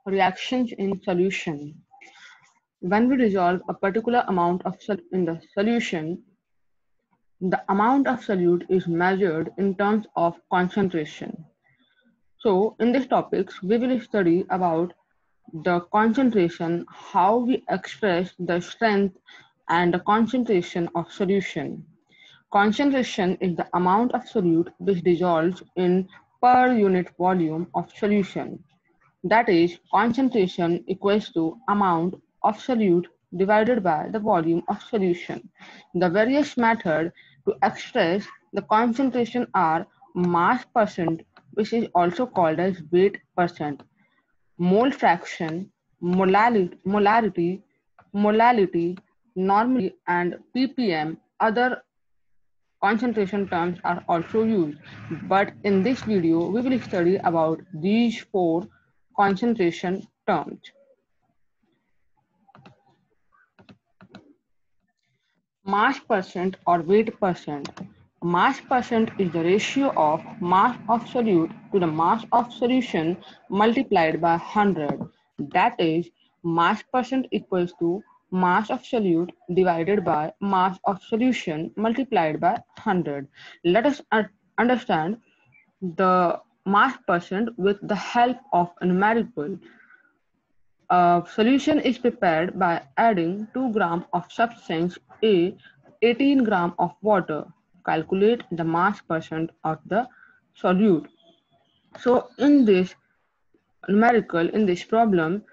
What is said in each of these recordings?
Reactions in solution. When we dissolve a particular amount of in the solution, the amount of solute is measured in terms of concentration. So, in this topics, we will study about the concentration, how we express the strength and the concentration of solution. Concentration is the amount of solute which dissolves in per unit volume of solution. That is, concentration equals to amount of solute divided by the volume of solution. The various methods to express the concentration are mass percent, which is also called as weight percent, mole fraction, molality, normality, and ppm. Other concentration terms are also used, but in this video we will study about these four concentration terms. Mass percent or weight percent. Mass percent is the ratio of mass of solute to the mass of solution multiplied by 100. That is, mass percent equals to mass of solute divided by mass of solution multiplied by 100. Let us understand the mass percent with the help of a numerical. A solution is prepared by adding 2 grams of substance A, 18 grams of water. Calculate the mass percent of the solute. So in this numerical, in this problem,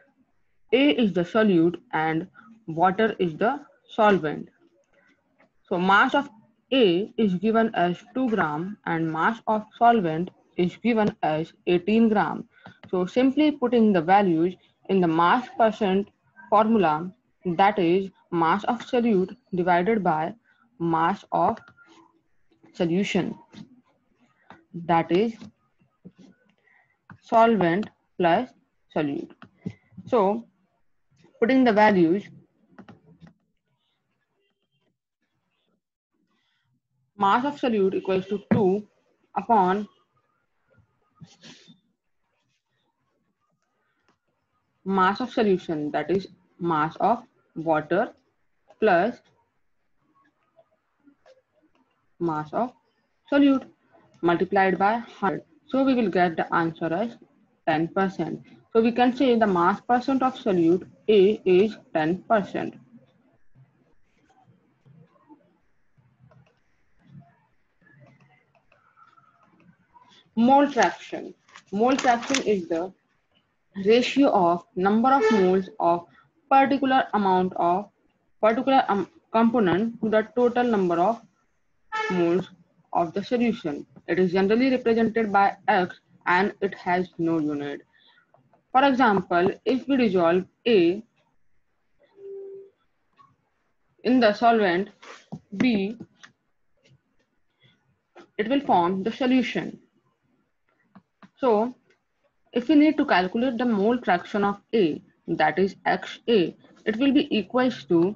A is the solute and water is the solvent. So mass of A is given as 2 gram and mass of solvent is given as 18 gram. So simply putting the values in the mass percent formula, that is mass of solute divided by mass of solution, that is solvent plus solute. So putting the values, mass of solute equals to 2 upon mass of solution, that is mass of water plus mass of solute multiplied by 100. So we will get the answer as 10%. So we can say the mass percent of solute A is 10%. Mole fraction. Mole fraction is the ratio of number of moles of particular amount of particular component to the total number of moles of the solution. It is generally represented by X and it has no unit. For example, if we dissolve A in the solvent B, it will form the solution. So, if we need to calculate the mole fraction of A, that is XA, it will be equals to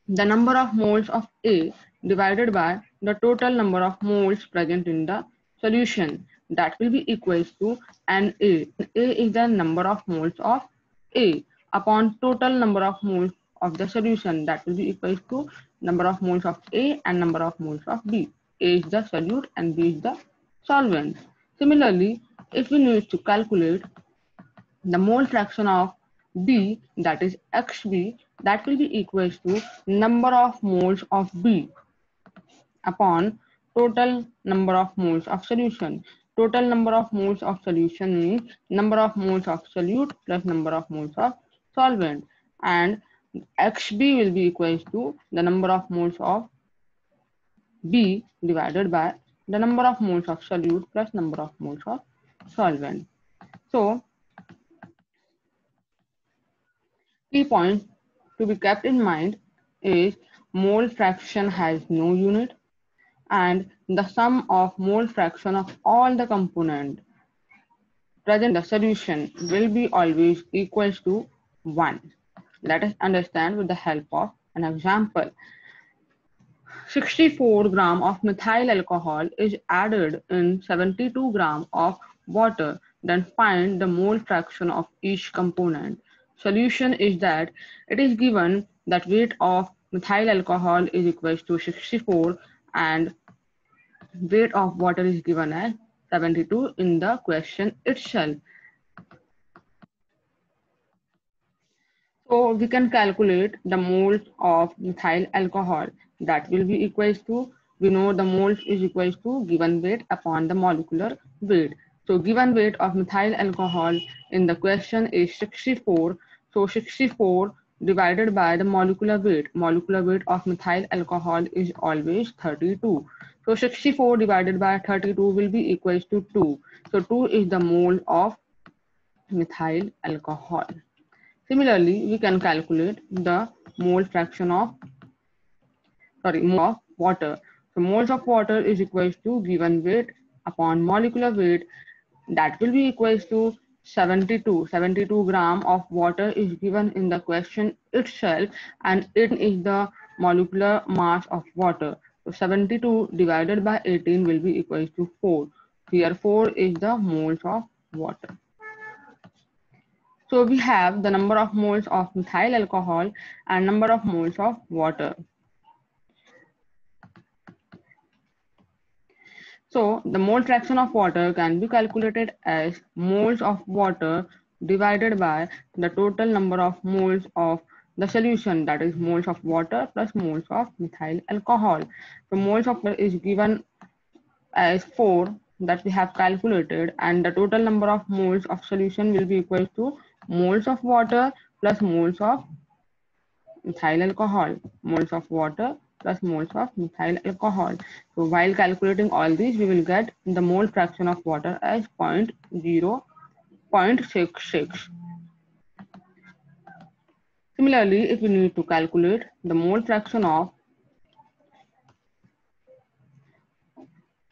the number of moles of A divided by the total number of moles present in the solution. That will be equals to Na. A is the number of moles of A upon total number of moles of the solution. That will be equals to number of moles of A and number of moles of B. A is the solute and B is the solvent. Similarly, if we need to calculate the mole fraction of B, that is XB, that will be equals to number of moles of B upon total number of moles of solution. Total number of moles of solution means number of moles of solute plus number of moles of solvent, and XB will be equals to the number of moles of B divided by the number of moles of solute plus number of moles of solvent. So key point to be kept in mind is mole fraction has no unit and the sum of mole fraction of all the components present in the solution will be always equals to 1. Let us understand with the help of an example. 64 gram of methyl alcohol is added in 72 gram of water. Then find the mole fraction of each component. Solution is that it is given that weight of methyl alcohol is equal to 64 and weight of water is given as 72 in the question itself. So we can calculate the moles of methyl alcohol. That will be equals to, we know the moles is equals to given weight upon the molecular weight. So given weight of methyl alcohol in the question is 64. So 64 divided by the molecular weight. Molecular weight of methyl alcohol is always 32. So 64 divided by 32 will be equals to 2. So 2 is the mole of methyl alcohol. Similarly, we can calculate the mole fraction of mole of water. So moles of water is equals to given weight upon molecular weight. That will be equals to 72. 72 gram of water is given in the question itself, and it is the molecular mass of water. So 72 divided by 18 will be equals to 4. Here 4 is the moles of water. So we have the number of moles of methyl alcohol and number of moles of water. So the mole fraction of water can be calculated as moles of water divided by the total number of moles of the solution, that is moles of water plus moles of methyl alcohol. So moles of water is given as 4 that we have calculated, and the total number of moles of solution will be equal to moles of water plus moles of methyl alcohol, moles of water plus moles of methyl alcohol. So while calculating all these, we will get the mole fraction of water as 0.66. Similarly, if we need to calculate the mole fraction of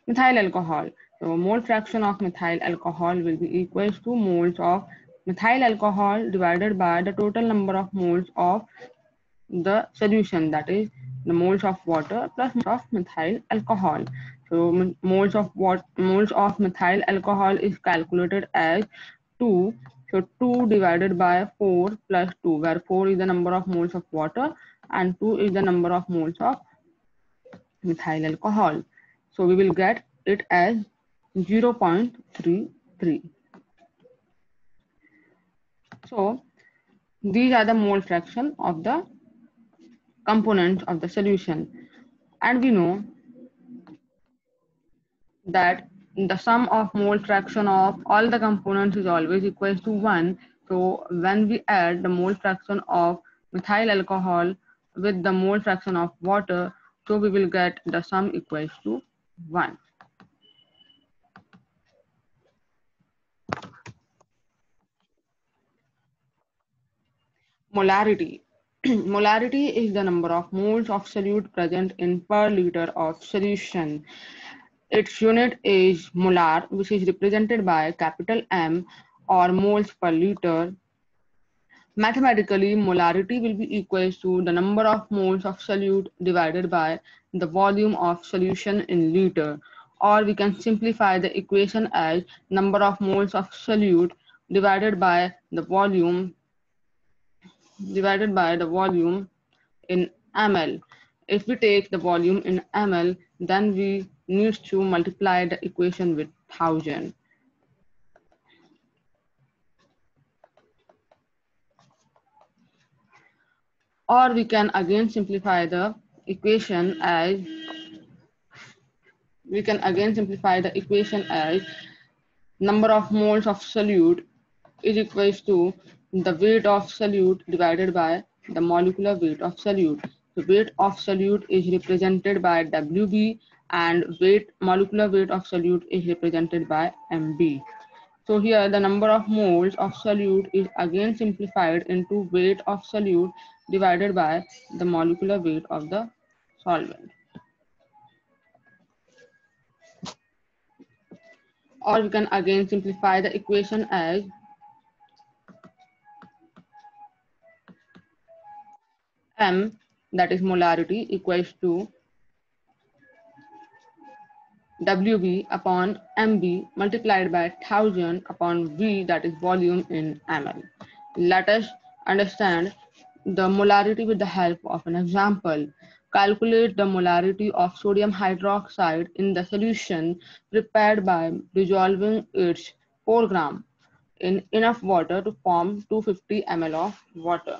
methyl alcohol, so mole fraction of methyl alcohol will be equals to moles of methyl alcohol divided by the total number of moles of the solution, that is the moles of water plus moles of methyl alcohol. So moles of methyl alcohol is calculated as 2. So 2 divided by 4 plus 2, where 4 is the number of moles of water and 2 is the number of moles of methyl alcohol. So we will get it as 0.33. So these are the mole fraction of the components of the solution, and we know that the sum of mole fraction of all the components is always equal to 1. So when we add the mole fraction of methyl alcohol with the mole fraction of water, so we will get the sum equals to 1. Molarity. Molarity is the number of moles of solute present in per liter of solution. Its unit is molar, which is represented by capital M, or moles per liter. Mathematically, molarity will be equal to the number of moles of solute divided by the volume of solution in liter. Or we can simplify the equation as number of moles of solute divided by the volume in ml. If we take the volume in ml, then we need to multiply the equation with 1000. Or we can again simplify the equation as number of moles of solute is equals to the weight of solute divided by the molecular weight of solute. The weight of solute is represented by Wb, and molecular weight of solute is represented by Mb. So here the number of moles of solute is again simplified into weight of solute divided by the molecular weight of the solvent. Or we can again simplify the equation as M, that is molarity, equals to Wb upon Mb multiplied by 1000 upon V, that is volume in ml. Let us understand the molarity with the help of an example. Calculate the molarity of sodium hydroxide in the solution prepared by dissolving its 4 gram in enough water to form 250 ml of water.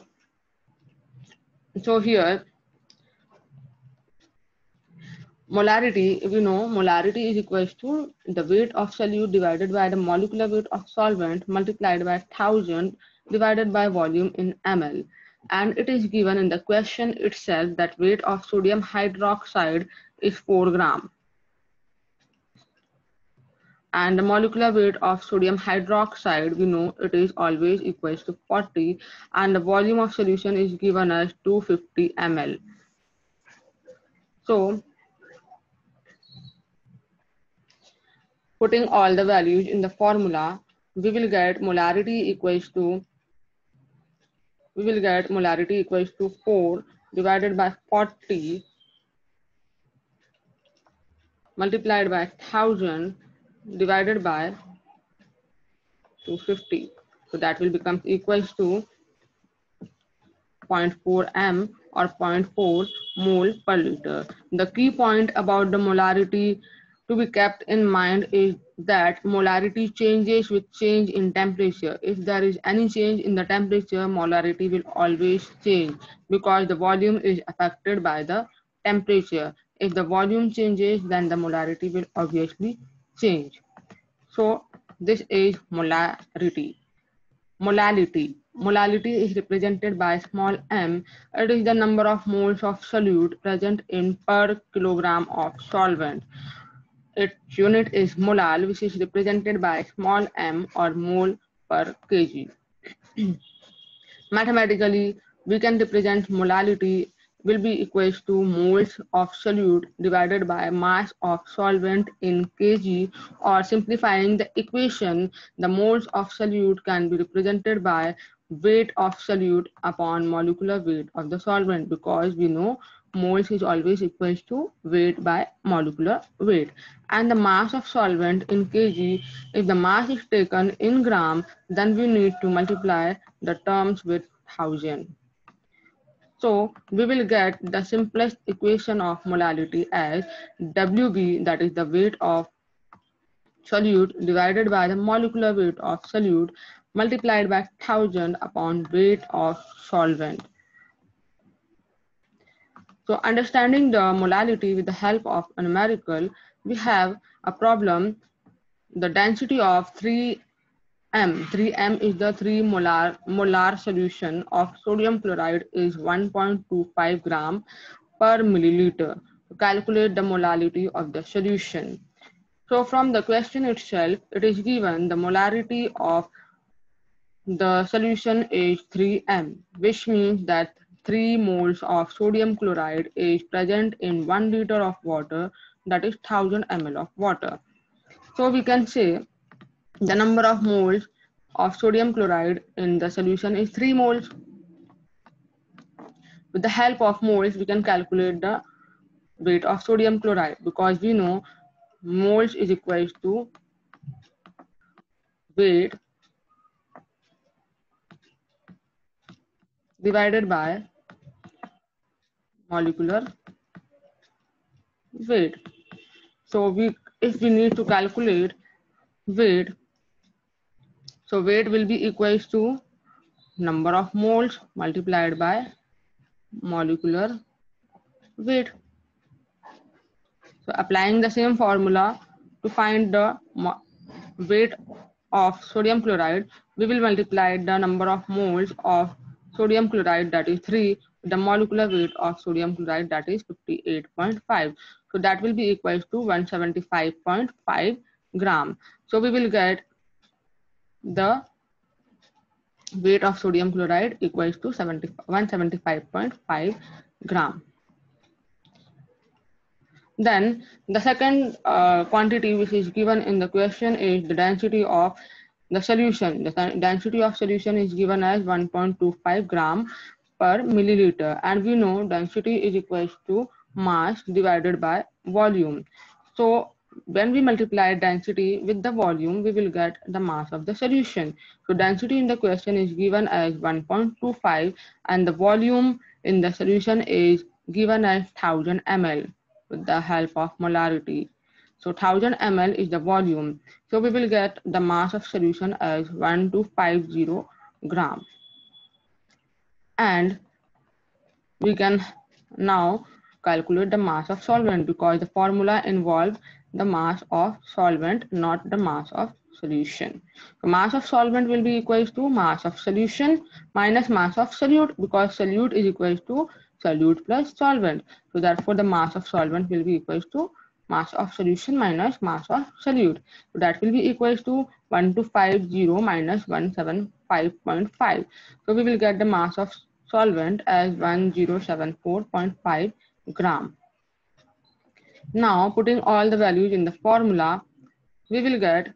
So here molarity, we know molarity is equals to the weight of solute divided by the molecular weight of solvent multiplied by 1000 divided by volume in ml. And it is given in the question itself that weight of sodium hydroxide is 4 gram. And the molecular weight of sodium hydroxide, we know it is always equals to 40, and the volume of solution is given as 250 ml. So putting all the values in the formula, we will get molarity equals to 4 divided by 40 multiplied by 1000 divided by 250. So that will become equals to 0.4 m or 0.4 mole per liter. The key point about the molarity to be kept in mind is that molarity changes with change in temperature. If there is any change in the temperature, molarity will always change because the volume is affected by the temperature. If the volume changes, then the molarity will obviously change. So this is molarity. Molality. Molality is represented by small m. It is the number of moles of solute present in per kilogram of solvent. Its unit is molal, which is represented by small m or mole per kg. Mathematically, we can represent molality will be equals to moles of solute divided by mass of solvent in kg, or simplifying the equation, the moles of solute can be represented by weight of solute upon molecular weight of the solvent, because we know moles is always equals to weight by molecular weight. And the mass of solvent in kg, if the mass is taken in gram, then we need to multiply the terms with 1000. So we will get the simplest equation of molality as Wb, that is the weight of solute, divided by the molecular weight of solute multiplied by 1000 upon weight of solvent. So understanding the molality with the help of a numerical, we have a problem. The density of 3m is the 3 molar solution of sodium chloride is 1.25 gram per milliliter. To calculate the molality of the solution. So from the question itself, it is given the molarity of the solution is 3m, which means that 3 moles of sodium chloride is present in 1 liter of water, that is 1000 ml of water. So we can say the number of moles of sodium chloride in the solution is 3 moles. With the help of moles, we can calculate the weight of sodium chloride, because we know moles is equal to weight divided by molecular weight. So if we need to calculate weight, so weight will be equal to number of moles multiplied by molecular weight. So applying the same formula to find the weight of sodium chloride, we will multiply the number of moles of sodium chloride, that is 3, with the molecular weight of sodium chloride, that is 58.5. So that will be equal to 175.5 gram. So we will get the weight of sodium chloride equals to 175.5 gram. Then the second quantity which is given in the question is the density of the solution. The density of solution is given as 1.25 gram per milliliter, and we know density is equal to mass divided by volume. So when we multiply density with the volume, we will get the mass of the solution. So density in the question is given as 1.25 and the volume in the solution is given as 1000 ml with the help of molarity. So 1000 ml is the volume. So we will get the mass of solution as 1250 gram. And we can now calculate the mass of solvent because the formula involves the mass of solvent, not the mass of solution. So mass of solvent will be equals to mass of solution minus mass of solute because solute is equals to solute plus solvent. So therefore the mass of solvent will be equals to mass of solution minus mass of solute. So that will be equals to 1250 minus 175.5. So we will get the mass of solvent as 1074.5 gram. Now putting all the values in the formula, we will get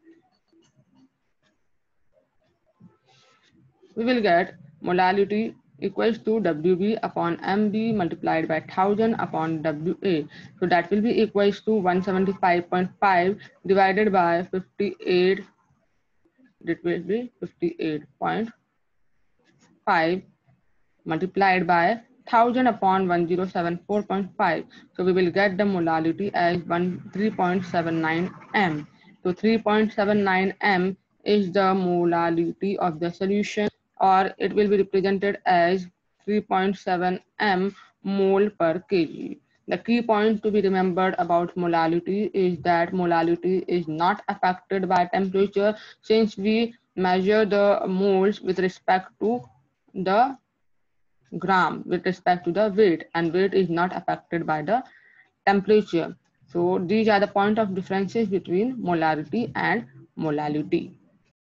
molality equals to WB upon MB multiplied by 1000 upon WA. So that will be equals to 175.5 divided by 58. It will be 58.5 multiplied by 1000 upon 1074.5. So we will get the molality as 3.79 m. So 3.79 m is the molality of the solution, or it will be represented as 3.7 m mole per kg. The key point to be remembered about molality is that molality is not affected by temperature since we measure the moles with respect to the gram with respect to the weight, and weight is not affected by the temperature. So these are the point of differences between molarity and molality.